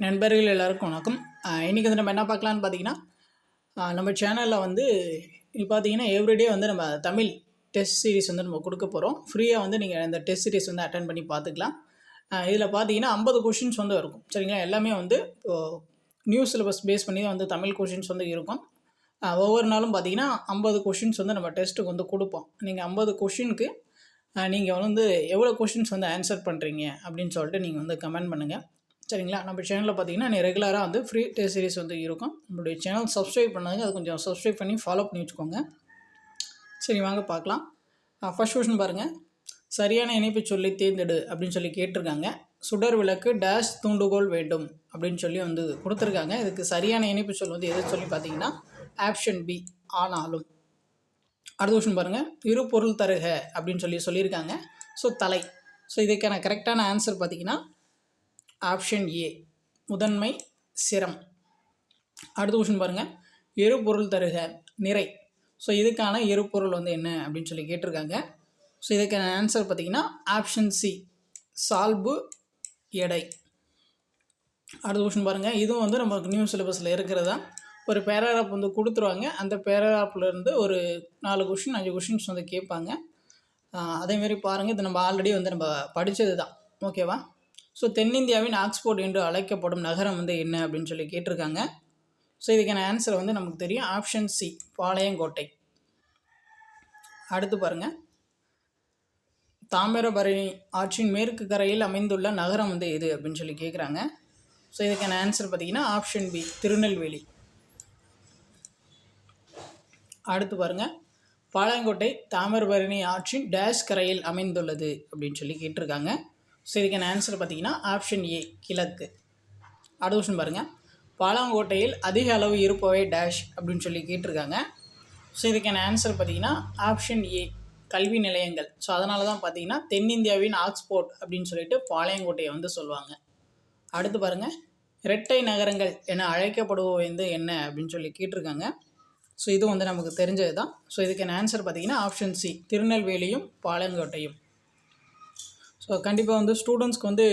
நண்பர்கள் எல்லாருக்கும் வணக்கம். இன்றைக்கி வந்து நம்ம என்ன பார்க்கலான்னு பார்த்தீங்கன்னா, நம்ம சேனலில் வந்து இப்போ பார்த்தீங்கன்னா எவ்ரிடே வந்து நம்ம தமிழ் டெஸ்ட் சீரிஸ் வந்து நம்ம கொடுக்க போகிறோம். ஃப்ரீயாக வந்து நீங்கள் இந்த டெஸ்ட் சீரிஸ் வந்து அட்டன் பண்ணி பார்த்துக்கலாம். இதில் பார்த்தீங்கன்னா 50 கொஷின்ஸ் வந்து இருக்கும். சரிங்களா? எல்லாமே வந்து நியூ சிலபஸ் பேஸ் பண்ணி தான் வந்து தமிழ் கொஷின்ஸ் வந்து இருக்கும். ஒவ்வொரு நாளும் பார்த்தீங்கன்னா 50 கொஷின்ஸ் வந்து நம்ம டெஸ்ட்டுக்கு வந்து கொடுப்போம். நீங்கள் 50 கொஷினுக்கு நீங்கள் வந்து எவ்வளோ கொஷின்ஸ் வந்து ஆன்சர் பண்ணுறீங்க அப்படின்னு சொல்லிட்டு நீங்கள் வந்து கமெண்ட் பண்ணுங்கள். சரிங்களா? நம்ம சேனலில் பார்த்தீங்கன்னா ரெகுலராக வந்து ஃப்ரீ டெஸ்ட் சீரிஸ் வந்து இருக்கும். நம்மளுடைய சேனல் சப்ஸ்கிரைப் பண்ணாங்க, அது கொஞ்சம் சப்ஸ்கிரைப் பண்ணி ஃபாலோ பண்ணி வச்சுக்கோங்க. சரி, வாங்க பார்க்கலாம். ஃபர்ஸ்ட் கொஷின் பாருங்கள். சரியான இணைப்பு சொல்லி தேர்ந்தெடு அப்படின்னு சொல்லி கேட்டிருக்காங்க. சுடர் விளக்கு டேஷ் தூண்டுகோல் வேண்டும் அப்படின்னு சொல்லி வந்து கொடுத்துருக்காங்க. இதுக்கு சரியான இணைப்பு சொல் வந்து எது சொல்லி பார்த்தீங்கன்னா ஆப்ஷன் பி, ஆனாலும். அடுத்த கொஷின் பாருங்கள். இரு பொருள் தருக அப்படின்னு சொல்லியிருக்காங்க. ஸோ தலை. ஸோ இதுக்கான கரெக்டான ஆன்சர் பார்த்தீங்கன்னா ஆப்ஷன் ஏ, முதன்மை சிரம். அடுத்த கொஷின் பாருங்கள். இரு பொருள் தருக நிறை. ஸோ இதுக்கான இரு பொருள் வந்து என்ன அப்படின்னு சொல்லி கேட்டிருக்காங்க. ஸோ இதுக்கான ஆன்சர் பார்த்தீங்கன்னா ஆப்ஷன் சி, சால்பு எடை. அடுத்த கொஷின் பாருங்கள். இதுவும் வந்து நமக்கு நியூ சிலபஸில் இருக்கிறதா. ஒரு பேராகிராஃப் வந்து கொடுத்துருவாங்க. அந்த பேராகிராஃப்லேருந்து ஒரு 4 கொஷின் 5 கொஷின்ஸ் வந்து கேட்பாங்க. அதேமாரி பாருங்கள், இது நம்ம ஆல்ரெடி வந்து நம்ம படித்தது தான். ஓகேவா? ஸோ தென்னிந்தியாவின் ஆக்ஸ்போர்ட் என்று அழைக்கப்படும் நகரம் வந்து என்ன அப்படின்னு சொல்லி கேட்டிருக்காங்க. ஸோ இதுக்கான ஆன்சர் வந்து நமக்கு தெரியும். Option C, Palayamkottai. அடுத்து பாருங்கள். தாமிரபரணி ஆற்றின் மேற்கு கரையில் அமைந்துள்ள நகரம் வந்து எது அப்படின்னு சொல்லி கேட்குறாங்க. ஸோ இதுக்கான ஆன்சர் பார்த்தீங்கன்னா ஆப்ஷன் பி, திருநெல்வேலி. அடுத்து பாருங்கள். பாளையங்கோட்டை தாமிரபரணி ஆற்றின் டேஷ் கரையில் அமைந்துள்ளது அப்படின்னு சொல்லி கேட்டிருக்காங்க. ஸோ இதுக்கான ஆன்சர் பார்த்தீங்கன்னா ஆப்ஷன் ஏ, கிழக்கு. அடுத்த கொஷின் பாருங்கள். பாளையங்கோட்டையில் அதிக அளவு இருப்பவை டேஷ் அப்படின்னு சொல்லி கேட்டிருக்காங்க. ஸோ இதுக்கான ஆன்சர் பார்த்தீங்கன்னா ஆப்ஷன் ஏ, கல்வி நிலையங்கள். ஸோ அதனால தான் பார்த்தீங்கன்னா தென்னிந்தியாவின் ஆக்ஸ்போர்ட் அப்படின்னு சொல்லிட்டு பாளையங்கோட்டையை வந்து சொல்லுவாங்க. அடுத்து பாருங்கள். இரட்டை நகரங்கள் என அழைக்கப்படுபவை வந்து என்ன அப்படின்னு சொல்லி கேட்டிருக்காங்க. ஸோ இது வந்து நமக்கு தெரிஞ்சது தான். ஸோ இதுக்கான ஆன்சர் பார்த்தீங்கன்னா ஆப்ஷன் சி, திருநெல்வேலியும் பாளையங்கோட்டையும். ஸோ கண்டிப்பாக வந்து ஸ்டூடெண்ட்ஸ்க்கு வந்து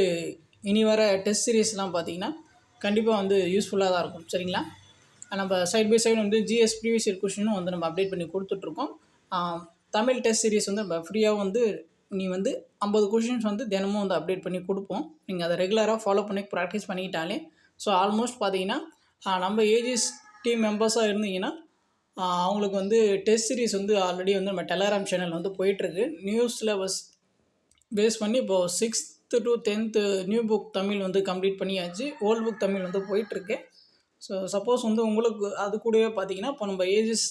இனி வர டெஸ்ட் சீரீஸ்லாம் பார்த்திங்கன்னா கண்டிப்பாக வந்து யூஸ்ஃபுல்லாக தான் இருக்கும். சரிங்களா? நம்ம சைட் பை சைடு வந்து ஜிஎஸ் ப்ரீவியஸ் இயர் கொஷினும் வந்து நம்ம அப்டேட் பண்ணி கொடுத்துட்ருக்கோம். தமிழ் டெஸ்ட் சீரீஸ் வந்து நம்ம ஃப்ரீயாக வந்து நீ வந்து 50 கொஷின்ஸ் வந்து தினமும் வந்து அப்டேட் பண்ணி கொடுப்போம். நீங்கள் அதை ரெகுலராக ஃபாலோ பண்ணி ப்ராக்டிஸ் பண்ணிக்கிட்டாலே ஸோ ஆல்மோஸ்ட் பார்த்தீங்கன்னா நம்ம ஏஜிஸ் டீம் மெம்பர்ஸாக இருந்தீங்கன்னா அவங்களுக்கு வந்து டெஸ்ட் சீரீஸ் வந்து ஆல்ரெடி வந்து நம்ம டெலகிராம் சேனல் வந்து போயிட்டுருக்கு. நியூ சிலபஸ் பேஸ் பண்ணி இப்போது 6th to 10th new book Tamil வந்து கம்ப்ளீட் பண்ணியாச்சு. ஓல்டு புக் தமிழ் வந்து போயிட்டுருக்கு. ஸோ சப்போஸ் வந்து உங்களுக்கு அது கூடவே பார்த்தீங்கன்னா இப்போ நம்ம ஏஜஸ்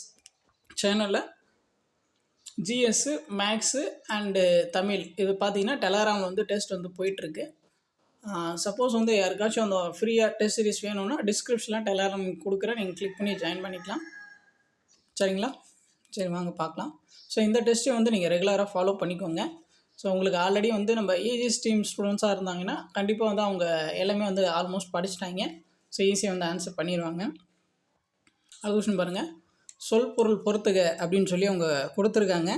சேனலில் ஜிஎஸ்ஸு, மேக்ஸு அண்டு தமிழ் இது பார்த்தீங்கன்னா டெலகிராமில் வந்து டெஸ்ட் வந்து போயிட்டுருக்கு. சப்போஸ் வந்து யாருக்காச்சும் அந்த ஃப்ரீயாக டெஸ்ட் சீரிஸ் வேணும்னா டிஸ்கிரிப்ஷனில் டெலகிராம் கொடுக்குறேன், நீங்கள் கிளிக் பண்ணி ஜாயின் பண்ணிக்கலாம். சரிங்களா? சரி, வாங்க பார்க்கலாம். ஸோ இந்த டெஸ்ட்டை வந்து நீங்கள் ரெகுலராக ஃபாலோ பண்ணிக்கோங்க. ஸோ உங்களுக்கு ஆல்ரெடி வந்து நம்ம ஏஜிஎஸ் டீம் ஸ்டூடெண்ட்ஸாக இருந்தாங்கன்னா கண்டிப்பாக வந்து அவங்க எல்லாமே வந்து ஆல்மோஸ்ட் படிச்சுட்டாங்க. ஸோ ஈஸியாக வந்து ஆன்சர் பண்ணிடுவாங்க. அது கொஷின் பாருங்கள். சொல் பொருள் பொறுத்துக அப்படின்னு சொல்லி அவங்க கொடுத்துருக்காங்க.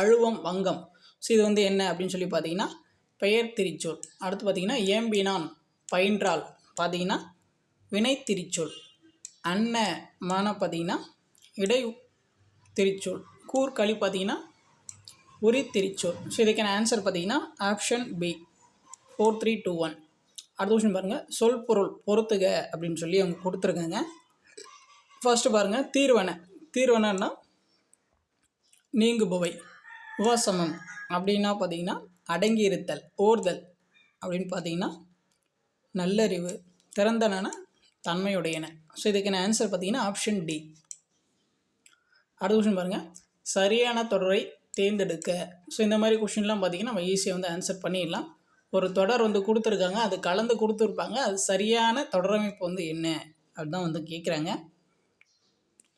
அழுவம் வங்கம். ஸோ இது வந்து என்ன அப்படின்னு சொல்லி பார்த்தீங்கன்னா பெயர் திரிச்சொல். அடுத்து பார்த்தீங்கன்னா ஏம்பினான் பயின்றால் பார்த்தீங்கன்னா வினை திரிச்சொல். அன்ன மான பார்த்தீங்கன்னா இடை திரிச்சொல். கூர்களி பார்த்தீங்கன்னா உரி திரிச்சொல். ஸோ இதுக்கான ஆன்சர் பார்த்தீங்கன்னா ஆப்ஷன் பி, 4321. அடுத்த கொஷின் பாருங்கள். சொல் பொருள் பொறுத்துக அப்படின்னு சொல்லி அவங்க கொடுத்துருக்காங்க. ஃபர்ஸ்ட்டு பாருங்கள். தீர்வன. தீர்வனன்னா நீங்குபவை. உபசமம் அப்படின்னா பார்த்தீங்கன்னா அடங்கி இருத்தல். ஓர்தல் அப்படின்னு பார்த்தீங்கன்னா நல்லறிவு. திறந்தன தன்மையுடையன. ஸோ இதுக்கான ஆன்சர் பார்த்தீங்கன்னா ஆப்ஷன் டி. அடுத்த கொஷின் பாருங்கள். சரியான தொடரை தேர்ந்தெடுக்க. ஸோ இந்த மாதிரி கொஷின்லாம் பார்த்திங்கன்னா நம்ம ஈஸியாக வந்து ஆன்சர் பண்ணிடலாம். ஒரு தொடர் வந்து கொடுத்துருக்காங்க, அது கலந்து கொடுத்துருப்பாங்க, அது சரியான தொடரமைப்பு வந்து என்ன அதுதான் வந்து கேட்குறாங்க.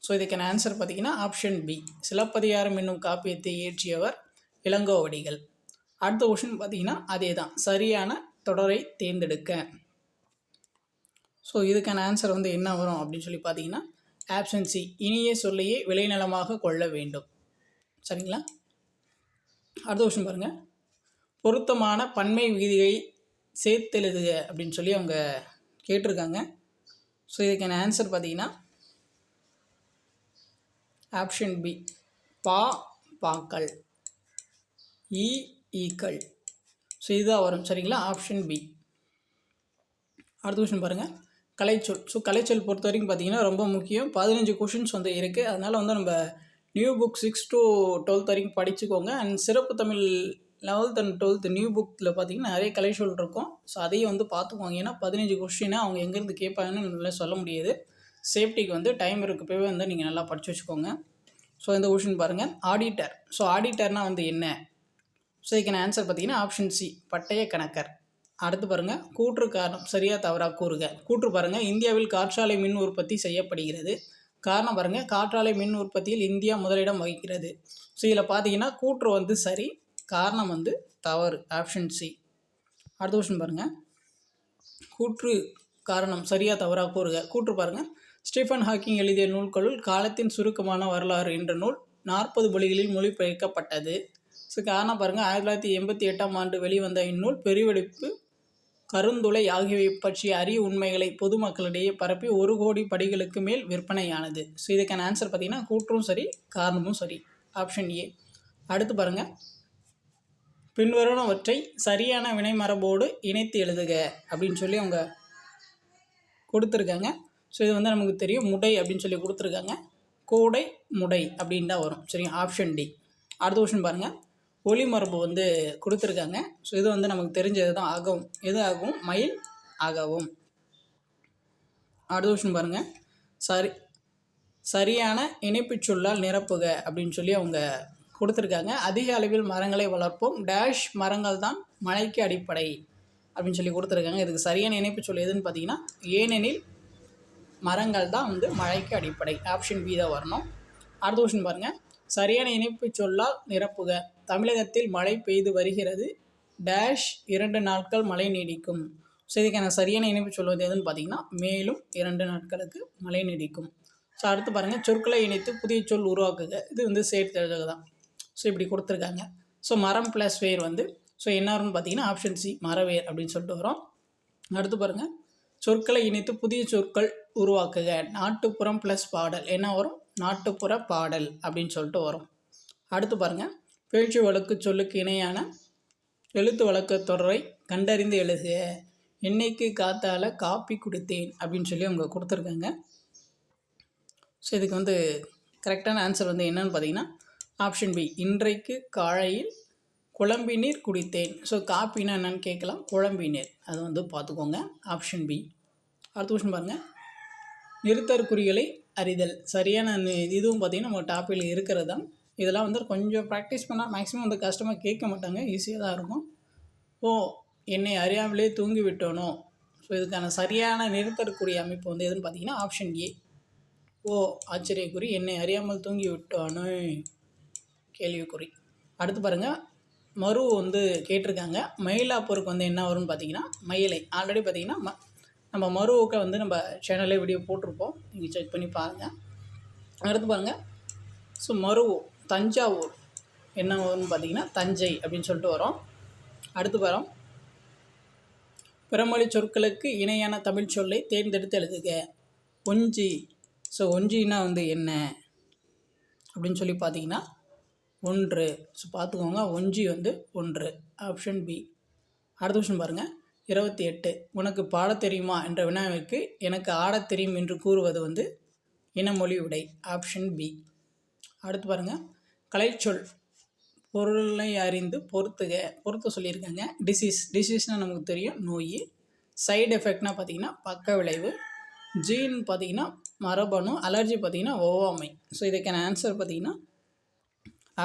ஸோ இதுக்கான ஆன்சர் பார்த்திங்கன்னா ஆப்ஷன் பி, சிலப்பதிகாரம் என்னும் காப்பியத்தை இயற்றியவர் இளங்கோவடிகள். அடுத்த கொஷின் பார்த்திங்கன்னா அதே தான், சரியான தொடரை தேர்ந்தெடுக்க. ஸோ இதுக்கான ஆன்சர் வந்து என்ன வரும் அப்படின்னு சொல்லி பார்த்தீங்கன்னா ஆப்ஷன் சி, இனிய சொல்லையே விளைநிலமாக கொள்ள வேண்டும். சரிங்களா? அடுத்த கொஷின் பாருங்கள். பொருத்தமான பன்மை விதியை சேர்த்தெழுதுக அப்படின்னு சொல்லி அவங்க கேட்டிருக்காங்க. ஸோ இதுக்கான ஆன்சர் பார்த்தீங்கன்னா ஆப்ஷன் பி, பா பாக்கள், ஈ ஈக்கள். ஸோ இதுதான் வரும். சரிங்களா, ஆப்ஷன் பி. அடுத்த கொஷின் பாருங்கள், கலைச்சொல். ஸோ கலைச்சொல் பொறுத்த வரைக்கும் பார்த்தீங்கன்னா ரொம்ப முக்கியம். 15 கொஷின்ஸ் வந்து இருக்குது. அதனால் வந்து நம்ம நியூ புக் 6 to 12 வரைக்கும் படிச்சுக்கோங்க. அண்ட் சிறப்பு Tamil 11th and 12th new புக்கில் பார்த்தீங்கன்னா நிறைய கலைச்சொல் இருக்கும். ஸோ அதையும் வந்து பார்த்துக்குவாங்க. ஏன்னா 15 கொஷினை அவங்க எங்கேருந்து கேட்பாங்கன்னு நல்லா சொல்ல முடியாது. சேஃப்டிக்கு வந்து டைம் இருக்கப்பவே வந்து நீங்கள் நல்லா படித்து வச்சுக்கோங்க. ஸோ இந்த கொஷின் பாருங்கள், ஆடிட்டர். ஸோ ஆடிட்டர்னால் வந்து என்ன? ஸோ இதுக்கான ஆன்சர் பார்த்தீங்கன்னா ஆப்ஷன் சி, பட்டய கணக்கர். அடுத்து பாருங்கள், கூற்று காரணம் சரியாக தவறாக கூறுக. கூற்று பாருங்கள், இந்தியாவில் காற்றாலை மின் உற்பத்தி செய்யப்படுகிறது. காரணம் பாருங்கள், காற்றாலை மின் உற்பத்தியில் இந்தியா முதலிடம் வகிக்கிறது. ஸோ இதில் பார்த்தீங்கன்னா கூற்று வந்து சரி, காரணம் வந்து தவறு, ஆப்ஷன் சி. அடுத்த கொஸ்டின் பாருங்கள், கூற்று காரணம் சரியாக தவறாக கூறுக. கூற்று பாருங்கள், ஸ்டீஃபன் ஹாக்கிங் எழுதிய நூல்களுள் காலத்தின் சுருக்கமான வரலாறு என்ற நூல் 40 மொழிகளில் மொழிபெயர்க்கப்பட்டது. ஸோ காரணம் பாருங்கள், 1988ஆம் ஆண்டு வெளிவந்த இந்நூல் பெருவெடிப்பு, கருந்துளை ஆகியவை பற்றிய அரிய உண்மைகளை பொதுமக்களிடையே பரப்பி 1 கோடி படிகளுக்கு மேல் விற்பனையானது. ஸோ இதுக்கான ஆன்சர் பார்த்தீங்கன்னா கூற்றும் சரி, காரணமும் சரி, ஆப்ஷன் ஏ. அடுத்து பாருங்கள், பின்வருவனவற்றை சரியான வினைமரபோடு இணைத்து எழுதுக அப்படின்னு சொல்லி அவங்க கொடுத்துருக்காங்க. ஸோ இது வந்து நமக்கு தெரியும், முடை அப்படின்னு சொல்லி கொடுத்துருக்காங்க. கோடை முடை அப்படின்னு தான் வரும். சரிங்க, ஆப்ஷன் டி. அடுத்த கொஸ்டின் பாருங்கள், ஒளி மரபு வந்து கொடுத்துருக்காங்க. ஸோ இது வந்து நமக்கு தெரிஞ்சது தான், ஆகவும். எது ஆகவும்? மயில் ஆகவும். அடுத்த கொஸ்டின் பாருங்கள், சரியான இணைப்புச் சொல்லால் நிரப்புக அப்படின்னு சொல்லி அவங்க கொடுத்துருக்காங்க. அதிக அளவில் மரங்களை வளர்ப்போம், டேஷ் மரங்கள் தான் மழைக்கு அடிப்படை அப்படின்னு சொல்லி கொடுத்துருக்காங்க. இதுக்கு சரியான இணைப்புச் சொல் எதுன்னு பார்த்தீங்கன்னா ஏனெனில் மரங்கள் தான் வந்து மழைக்கு அடிப்படை, ஆப்ஷன் பி தான் வரணும். அடுத்த கொஸ்டின் பாருங்கள், சரியான இணைப்புச் சொல்லால் நிரப்புக. தமிழகத்தில் மழை பெய்து வருகிறது, டேஷ் 2 நாட்கள் மழை நீடிக்கும். ஸோ இதுக்கான சரியான இணைப்பு சொல்வது எதுன்னு பார்த்தீங்கன்னா மேலும் 2 நாட்களுக்கு மழை நீடிக்கும். ஸோ அடுத்து பாருங்கள், சொற்களை இணைத்து புதிய சொல் உருவாக்குக. இது வந்து சேர்த்து எழுதுக தான். ஸோ இப்படி கொடுத்துருக்காங்க. ஸோ மரம் ப்ளஸ் வேர் வந்து ஸோ என்ன வரும்னு பார்த்தீங்கன்னா ஆப்ஷன் சி, மரவேர் அப்படின்னு சொல்லிட்டு வரும். அடுத்து பாருங்கள், சொற்களை இணைத்து புதிய சொற்கள் உருவாக்குக. நாட்டுப்புறம் ப்ளஸ் பாடல் என்ன வரும்? நாட்டுப்புற பாடல் அப்படின்னு சொல்லிட்டு வரும். அடுத்து பாருங்கள், பேச்சு வழக்கு சொல்லுக்கு இணையான எழுத்து வழக்கு தொடரை கண்டறிந்து எழுதுக. என்னைக்கு காத்தால காப்பி குடித்தேன் அப்படின்னு சொல்லி அவங்க கொடுத்துருக்காங்க. ஸோ இதுக்கு வந்து கரெக்டான ஆன்சர் வந்து என்னன்னு பார்த்தீங்கன்னா ஆப்ஷன் பி, இன்றைக்கு காலையில் குழம்பி நீர் குடித்தேன். ஸோ காப்பின்னா என்னன்னு கேட்கலாம், குழம்பி நீர், அது வந்து பார்த்துக்கோங்க, ஆப்ஷன் பி. அடுத்த கொஸ்டின் பாருங்கள், நிறுத்தற்குறிகளை அறிதல். சரியான இதுவும் பார்த்திங்கன்னா நம்ம டாப்பில் இருக்கிறது தான். இதெல்லாம் வந்து கொஞ்சம் ப்ராக்டிஸ் பண்ணால் மேக்ஸிமம் வந்து கஷ்டமாக கேட்க மாட்டாங்க, ஈஸியாக தான் இருக்கும். ஓ என்னை அறியாமலே தூங்கி விட்டோனோ. ஸோ இதுக்கான சரியான நிறுத்தற்குறி அமைப்பு வந்து எதுன்னு பார்த்தீங்கன்னா ஆப்ஷன் ஏ, ஓ ஆச்சரியக்குறி, என்னை அறியாமல் தூங்கி விட்டோனோ கேள்விக்குறி. அடுத்து பாருங்கள், மரு வந்து கேட்டிருக்காங்க. மயிலாப்பூருக்கு வந்து என்ன வரும்னு பார்த்தீங்கன்னா மயிலை. ஆல்ரெடி பார்த்தீங்கன்னா நம்ம மருவுக்கு வந்து நம்ம சேனல்லே வீடியோ போட்டிருப்போம், நீங்கள் செக் பண்ணி பாருங்கள். அடுத்து பாருங்கள், ஸோ மரு தஞ்சாவூர் என்ன வரும்னு பார்த்தீங்கன்னா தஞ்சை அப்படின்னு சொல்லிட்டு வரும். அடுத்து வரோம், பிறமொழி சொற்களுக்கு இணையான தமிழ் சொல்லை தேர்ந்தெடுத்து எழுதுக. ஒஞ்சி. ஸோ ஒஞ்சின்னா வந்து என்ன அப்படின்னு சொல்லி பார்த்தீங்கன்னா ஒன்று. ஸோ பார்த்துக்கோங்க, ஒஞ்சி வந்து ஒன்று, ஆப்ஷன் பி. அடுத்த கொஸ்டின் பாருங்கள், 28. உனக்கு பாடத் தெரியுமா என்ற வினாவிற்கு எனக்கு ஆடத் தெரியும் என்று கூறுவது வந்து இனமொழி விடை, ஆப்ஷன் பி. அடுத்து பாருங்கள், கலைச்சொல் பொருளை அறிந்து பொறுத்துக. பொறுத்து சொல்லியிருக்காங்க. டிசீஸ்னால் நமக்கு தெரியும், நோய். சைடு எஃபெக்ட்னா பார்த்திங்கன்னா பக்க விளைவு. ஜீன் பார்த்திங்கன்னா மரபணு. அலர்ஜி பார்த்திங்கன்னா ஒவ்வாமை. ஸோ இதுக்கான ஆன்சர் பார்த்திங்கன்னா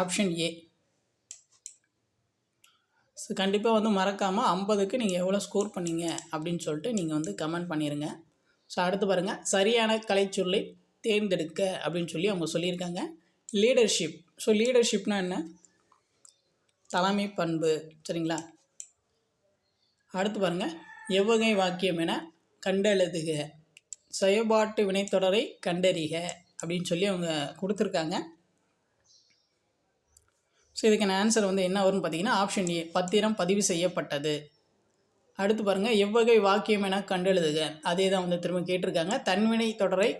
ஆப்ஷன் ஏ. ஸோ கண்டிப்பாக வந்து மறக்காமல் 50க்கு நீங்கள் எவ்வளோ ஸ்கோர் பண்ணீங்க அப்படின்னு சொல்லிட்டு நீங்கள் வந்து கமெண்ட் பண்ணிடுங்க. ஸோ அடுத்து பாருங்கள், சரியான கலைச்சொல்லை தேர்ந்தெடுக்க அப்படின்னு சொல்லி அவங்க சொல்லியிருக்காங்க. லீடர்ஷிப். ஸோ லீடர்ஷிப்னா என்ன? தலைமை பண்பு, சரிங்களா. அடுத்து பாருங்கள், எவ்வகை வாக்கியம் என கண்டெழுதுக. செயல்பாட்டு வினைத்தொடரை கண்டறிக அப்படின்னு சொல்லி அவங்க கொடுத்துருக்காங்க. ஸோ இதுக்கான ஆன்சர் வந்து என்ன வரும்னு பார்த்தீங்கன்னா ஆப்ஷன் ஏ, பத்திரம் பதிவு செய்யப்பட்டது. அடுத்து பாருங்கள், எவ்வகை வாக்கியம் என கண்டெழுதுக. அதே தான் வந்து திரும்ப கேட்டிருக்காங்க. தன்வினை தொடரை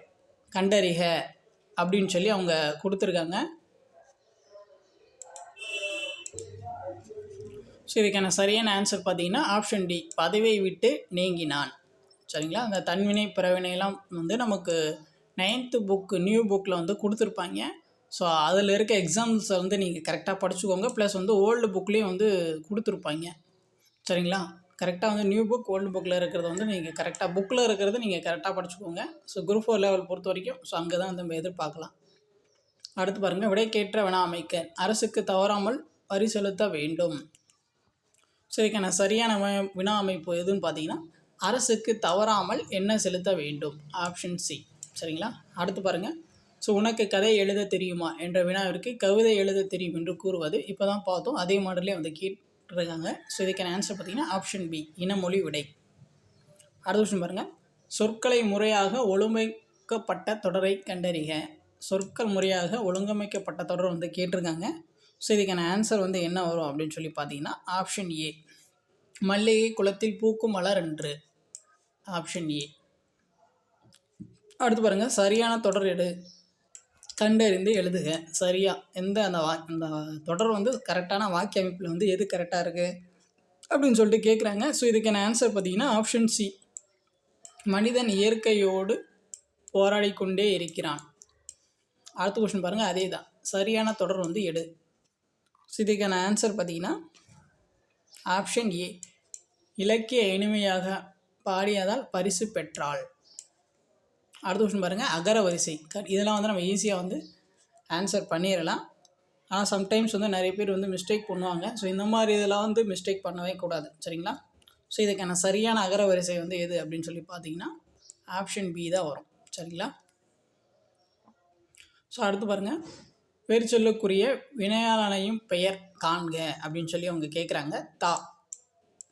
கண்டறிக அப்படின்னு சொல்லி அவங்க கொடுத்துருக்காங்க. ஸோ இதுக்கான சரியான ஆன்சர் பார்த்தீங்கன்னா ஆப்ஷன் டி, பதவியை விட்டு நீங்கினான். சரிங்களா? அந்த தன்வினை பிறவினைலாம் வந்து நமக்கு 9th புக்கு நியூ புக்கில் வந்து கொடுத்துருப்பாங்க. ஸோ அதில் இருக்க எக்ஸாம்ஸை வந்து நீங்கள் கரெக்டாக படிச்சுக்கோங்க. ப்ளஸ் வந்து ஓல்டு புக்லேயும் வந்து கொடுத்துருப்பாங்க. சரிங்களா? கரெக்டாக வந்து நியூ புக் ஓல்டு புக்கில் இருக்கிறத வந்து நீங்கள் கரெக்டாக புக்கில் இருக்கிறத நீங்கள் கரெக்டாக படிச்சுக்கோங்க. ஸோ குரூப் 4 லெவல் பொறுத்த வரைக்கும் ஸோ அங்கே தான் வந்து நம்ம எதிர்பார்க்கலாம். அடுத்து பாருங்கள், விடைக்கேற்ற வினா அமைக்க. அரசுக்கு தவறாமல் வரி செலுத்த வேண்டும். ஸோ இதுக்கான சரியான வினா அமைப்பு எதுன்னு பார்த்தீங்கன்னா அரசுக்கு தவறாமல் என்ன செலுத்த வேண்டும், ஆப்ஷன் சி. சரிங்களா? அடுத்து பாருங்கள், ஸோ உனக்கு கதை எழுத தெரியுமா என்ற வினாவிற்கு கவிதை எழுத தெரியும் என்று கூறுவது. இப்போ தான் பார்த்தோம், அதே மாடலே வந்து கேட்டிருக்காங்க. ஸோ இதுக்கான ஆன்சர் பார்த்தீங்கன்னா ஆப்ஷன் பி, இனமொழி விடை. அடுத்த விஷயம் பாருங்கள், சொற்களை முறையாக ஒழுங்கமைக்கப்பட்ட தொடரை கண்டறிக. சொற்கள் முறையாக ஒழுங்கமைக்கப்பட்ட தொடர் வந்து கேட்டிருக்காங்க. ஸோ இதுக்கான ஆன்சர் வந்து என்ன வரும் அப்படின்னு சொல்லி பார்த்தீங்கன்னா ஆப்ஷன் ஏ, மல்லிகை குளத்தில் பூக்கும் மலர் என்று, ஆப்ஷன் ஏ. அடுத்து பாருங்கள், சரியான தொடர் எடு, கண்டறிந்து எழுதுக. சரியா எந்த அந்த தொடர் வந்து கரெக்டான வாக்கிய அமைப்பில் வந்து எது கரெக்டாக இருக்குது அப்படின்னு சொல்லிட்டு கேட்குறாங்க. ஸோ இதுக்கான ஆன்சர் பார்த்தீங்கன்னா ஆப்ஷன் சி, மனிதன் இயற்கையோடு போராடி கொண்டே இருக்கிறான். அடுத்த கொஸ்டின் பாருங்கள், அதே தான், சரியான தொடர் வந்து எடு. ஸோ இதுக்கான ஆன்சர் பார்த்தீங்கன்னா ஆப்ஷன் ஏ, இலக்கிய இனிமையாக பாடியதால் பரிசு பெற்றாள். அடுத்த கொஸ்டின் பாருங்கள், அகர வரிசை. இதெல்லாம் வந்து நம்ம ஈஸியாக வந்து ஆன்சர் பண்ணிடலாம். ஆனால் சம்டைம்ஸ் வந்து நிறைய பேர் வந்து மிஸ்டேக் பண்ணுவாங்க. ஸோ இந்த மாதிரி இதெல்லாம் வந்து மிஸ்டேக் பண்ணவே கூடாது. சரிங்களா? ஸோ இதுக்கான சரியான அகர வரிசை வந்து எது அப்படின்னு சொல்லி பார்த்தீங்கன்னா ஆப்ஷன் பி தான் வரும். சரிங்களா? ஸோ அடுத்து பாருங்கள், வேறு சொல்லுக்குரிய வினையாளனையும் பெயர் காண்க அப்படின்னு சொல்லி அவங்க கேட்குறாங்க. தா.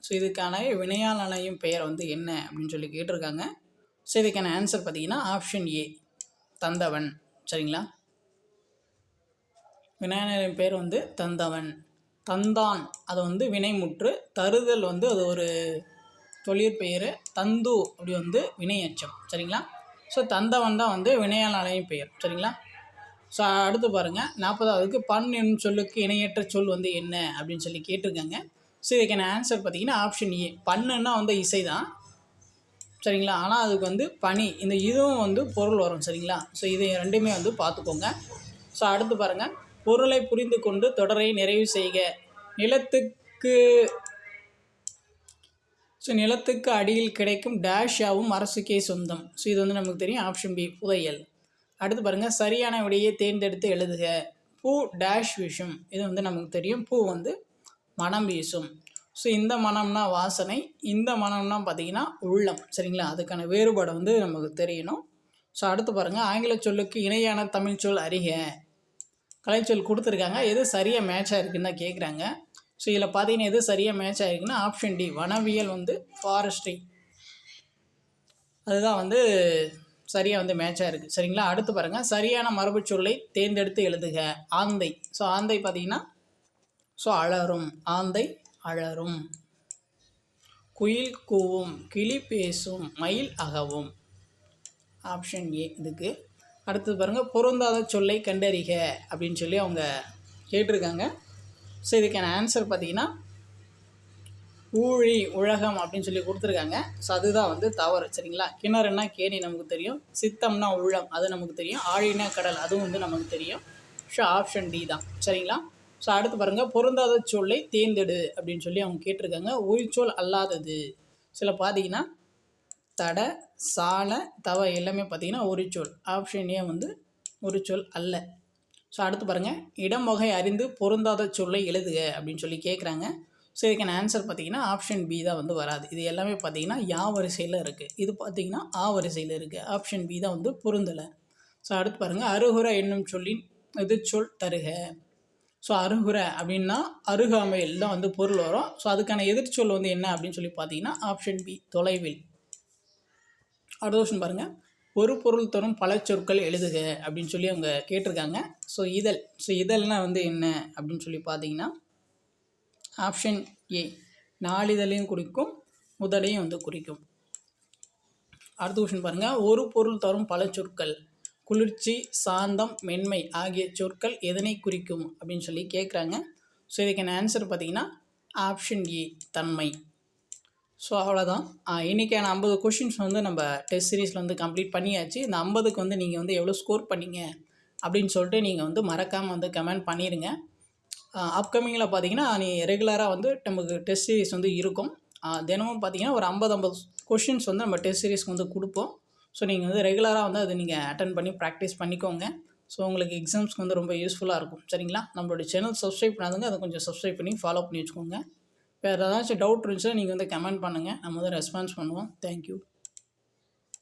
ஸோ இதுக்கான வினையாளனையும் பெயர் வந்து என்ன அப்படின்னு சொல்லி கேட்டிருக்காங்க. ஸோ இதுக்கான ஆன்சர் பார்த்தீங்கன்னா ஆப்ஷன் ஏ, தந்தவன். சரிங்களா? வினையாளனின் பெயர் வந்து தந்தவன். தந்தான் அது வந்து வினைமுற்று, தருதல் வந்து அது ஒரு தொழிற்பெயர், தந்து அப்படி வந்து வினையச்சம். சரிங்களா? ஸோ தந்தவன் தான் வந்து வினையாளனின் பெயர். சரிங்களா? ஸோ அடுத்து பாருங்கள், 40வதுக்கு பண் என்னும் சொல்லுக்கு இணையற்ற சொல் வந்து என்ன அப்படின்னு சொல்லி கேட்டிருக்காங்க. ஸோ இதுக்கான ஆன்சர் பார்த்தீங்கன்னா ஆப்ஷன் ஏ, பண்ணுன்னா வந்து இசை தான். சரிங்களா? ஆனால் அதுக்கு வந்து பனி, இந்த இதுவும் வந்து பொருள் வரும். சரிங்களா? ஸோ இது ரெண்டுமே வந்து பார்த்துக்கோங்க. ஸோ அடுத்து பாருங்கள், பொருளை புரிந்து கொண்டு தொடரை நிறைவு செய்க. நிலத்துக்கு அடியில் கிடைக்கும் டேஷாவும் அரசுக்கே சொந்தம். ஸோ இது வந்து நமக்கு தெரியும், ஆப்ஷன் பி, புதையல். அடுத்து பாருங்கள், சரியான விடையை தேர்ந்தெடுத்து எழுதுக. பூ டேஷ் வீசும். இது வந்து நமக்கு தெரியும், பூ வந்து மனம் வீசும். ஸோ இந்த மனம்னா வாசனை, இந்த மனம்னா பார்த்திங்கன்னா உள்ளம். சரிங்களா? அதுக்கான வேறுபாடு வந்து நமக்கு தெரியணும். ஸோ அடுத்து பாருங்கள், ஆங்கில சொல்லுக்கு இணையான தமிழ் சொல் அறிக. கலைச்சொல் கொடுத்துருக்காங்க, எது சரியாக மேட்சாக இருக்குன்னு தான் கேட்குறாங்க. ஸோ இதில் பார்த்தீங்கன்னா எது சரியாக மேட்ச் ஆகிருக்குன்னா ஆப்ஷன் டி, வனவியல் வந்து ஃபாரஸ்ட்ரி, அதுதான் வந்து சரியாக வந்து மேட்சாக இருக்குது. சரிங்களா? அடுத்து பாருங்கள், சரியான மரபு சொல்லை தேர்ந்தெடுத்து எழுதுக. ஆந்தை. ஸோ ஆந்தை பார்த்தீங்கன்னா ஸோ அலறும், ஆந்தை அலறும். குயில் கூவும், கிளி பேசும், மயில் அகவும், ஆப்ஷன் ஏ இதுக்கு. அடுத்தது பாருங்கள், பொருந்தாத சொல்லை கண்டறிக அப்படின்னு சொல்லி அவங்க கேட்டிருக்காங்க. ஸோ இதுக்கான ஆன்சர் பார்த்தீங்கன்னா ஊழி, உலகம் அப்படின்னு சொல்லி கொடுத்துருக்காங்க. ஸோ அதுதான் வந்து தவறு. சரிங்களா? கிணறுனா கேணி நமக்கு தெரியும், சித்தம்னா உள்ளம் அது நமக்கு தெரியும், ஆழினா கடல் அதுவும் வந்து நமக்கு தெரியும். ஸோ ஆப்ஷன் டி தான். சரிங்களா? ஸோ அடுத்து பாருங்கள், பொருந்தாத சொல்லை தேர்ந்தெடு அப்படின்னு சொல்லி அவங்க கேட்டிருக்காங்க. உயிர்ச்சொல் அல்லாதது. சில பார்த்தீங்கன்னா தட, சால, தவ எல்லாமே பார்த்தீங்கன்னா ஒரு சொல். ஆப்ஷன் ஏ வந்து ஒரு சொல் அல்ல. ஸோ அடுத்து பாருங்கள், இடம் வகை அறிந்து பொருந்தாத சொல்லை எழுதுக அப்படின்னு சொல்லி கேட்குறாங்க. ஸோ இதுக்கான ஆன்சர் பார்த்தீங்கன்னா ஆப்ஷன் பி தான் வந்து வராது. இது எல்லாமே பார்த்தீங்கன்னா யா வரிசையில் இருக்குது, இது பார்த்தீங்கன்னா ஆ வரிசையில் இருக்குது. ஆப்ஷன் பி தான் வந்து பொருந்தலை. ஸோ அடுத்து பாருங்கள், அருகுற என்னும் சொல்லின் எதிர்ச்சொல் தருக. ஸோ அருகுற அப்படின்னா அருகாமையில் தான் வந்து பொருள் வரும். ஸோ அதுக்கான எதிர்ச்சொல் வந்து என்ன அப்படின்னு சொல்லி பார்த்தீங்கன்னா ஆப்ஷன் பி, தொலைவில். அடுத்த கொஸ்டின் பாருங்கள், ஒரு பொருள் தரும் பல சொற்கள் எழுதுக அப்படின்னு சொல்லி அவங்க கேட்டிருக்காங்க. ஸோ இதழ். ஸோ இதழ்னால் வந்து என்ன அப்படின்னு சொல்லி பார்த்தீங்கன்னா ஆப்ஷன் ஏ, நாளிதழையும் குறிக்கும், முதலையும் வந்து குறிக்கும். அடுத்த கொஷின் பாருங்கள். ஒரு பொருள் தரும் பல சொற்கள் குளிர்ச்சி, சாந்தம், மென்மை ஆகிய சொற்கள் எதனை குறிக்கும் அப்படின்னு சொல்லி கேட்குறாங்க. ஸோ இதுக்கான ஆன்சர் பார்த்தீங்கன்னா ஆப்ஷன் ஏ தன்மை. ஸோ அவ்வளோதான். இன்றைக்கான 50 கொஷின்ஸ் வந்து நம்ம டெஸ்ட் சீரீஸில் வந்து கம்ப்ளீட் பண்ணியாச்சு. இந்த 50க்கு வந்து நீங்கள் வந்து எவ்வளோ ஸ்கோர் பண்ணீங்க அப்படின்னு சொல்லிட்டு நீங்கள் வந்து மறக்காமல் வந்து கமெண்ட் பண்ணிடுங்க. அப்கமிங்கில் பார்த்தீங்கன்னா ரெகுலராக வந்து நமக்கு டெஸ்ட் சீரீஸ் வந்து இருக்கும். தினமும் பார்த்தீங்கன்னா ஒரு 50 கொஷின்ஸ் வந்து நம்ம டெஸ்ட் சீரீஸ்க்கு வந்து கொடுப்போம். ஸோ நீங்கள் வந்து ரெகுலராக வந்து அதை நீங்கள் அட்டன் பண்ணி ப்ராக்டிஸ் பண்ணிக்கோங்க. ஸோ உங்களுக்கு எக்ஸாம்ஸ்க்கு வந்து ரொம்ப யூஸ்ஃபுல்லாக இருக்கும். சரிங்களா? நம்மளுடைய சேனல் சப்ஸ்கிரைப் பண்ணாதுங்க, அதை கொஞ்சம் சப்ஸ்கிரைப் பண்ணி ஃபாலோ பண்ணி வச்சுக்கோங்க. வேறு ஏதாச்சும் டவுட் இருந்துச்சுன்னா நீங்கள் வந்து கமெண்ட் பண்ணுங்கள். நம்ம வந்து ரெஸ்பான்ஸ் பண்ணுவோம். தேங்க்யூ.